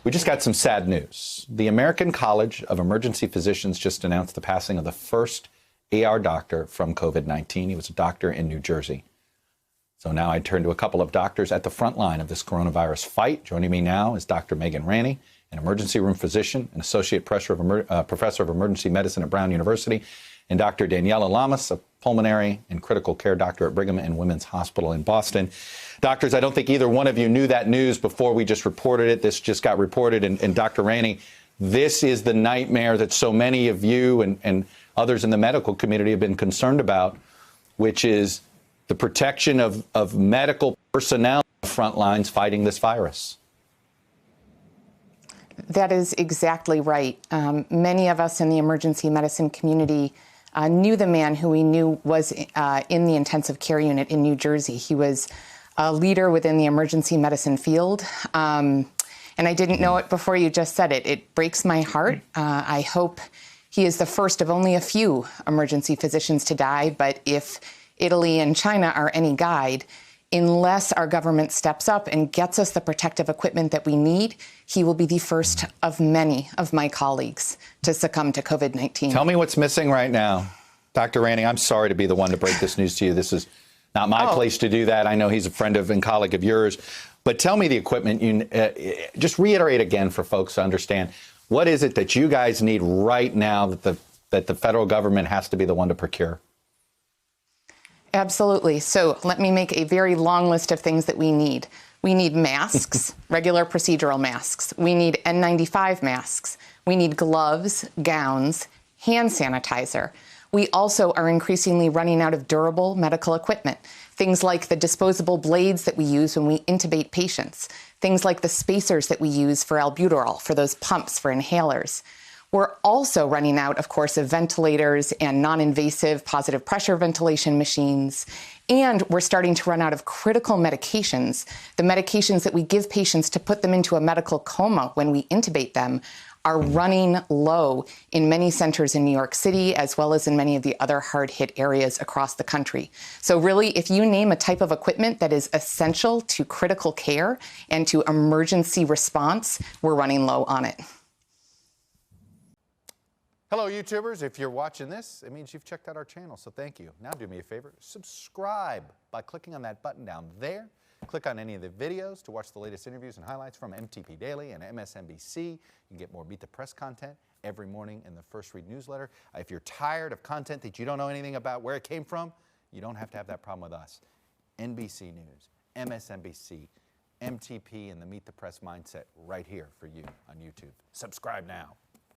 We just got some sad news. The American College of Emergency Physicians just announced the passing of the first ER doctor from COVID-19. He was a doctor in New Jersey. So now I turn to a couple of doctors at the front line of this coronavirus fight. Joining me now is Dr. Megan Ranney, an emergency room physician, an associate professor of emergency medicine at Brown University, and Dr. Daniela Lamas, a pulmonary and critical care doctor at Brigham and Women's Hospital in Boston. Doctors, I don't think either one of you knew that news before we just reported it. This just got reported. And Dr. Ranney, this is the nightmare that so many of you and others in the medical community have been concerned about, which is the protection of medical personnel on the front lines fighting this virus. That is exactly right. Many of us in the emergency medicine community knew the man who we knew was in the intensive care unit in New Jersey. He was a leader within the emergency medicine field. And I didn't know it before you just said it. It breaks my heart. I hope he is the first of only a few emergency physicians to die. But if Italy and China are any guide, unless our government steps up and gets us the protective equipment that we need, he will be the first of many of my colleagues to succumb to COVID-19. Tell me what's missing right now. Dr. Ranney, I'm sorry to be the one to break this news to you. This is not my place to do that. I know he's a friend of and colleague of yours. But tell me the equipment. Just reiterate again for folks to understand. What is it that you guys need right now that the federal government has to be the one to procure? Absolutely. So let me make a very long list of things that we need. We need masks, regular procedural masks. We need N95 masks. We need gloves, gowns, hand sanitizer. We also are increasingly running out of durable medical equipment. Things like the disposable blades that we use when we intubate patients. Things like the spacers that we use for albuterol, for those pumps, for inhalers. We're also running out, of course, of ventilators and non-invasive positive pressure ventilation machines. And we're starting to run out of critical medications. The medications that we give patients to put them into a medical coma when we intubate them are running low in many centers in New York City, as well as in many of the other hard-hit areas across the country. So really, if you name a type of equipment that is essential to critical care and to emergency response, we're running low on it. Hello, YouTubers. If you're watching this, it means you've checked out our channel, so thank you. Now do me a favor, subscribe by clicking on that button down there. Click on any of the videos to watch the latest interviews and highlights from MTP Daily and MSNBC. You can get more Beat the Press content every morning in the First Read newsletter. If you're tired of content that you don't know anything about where it came from, you don't have to have that problem with us. NBC News, MSNBC, MTP, and the Meet the Press mindset right here for you on YouTube. Subscribe now.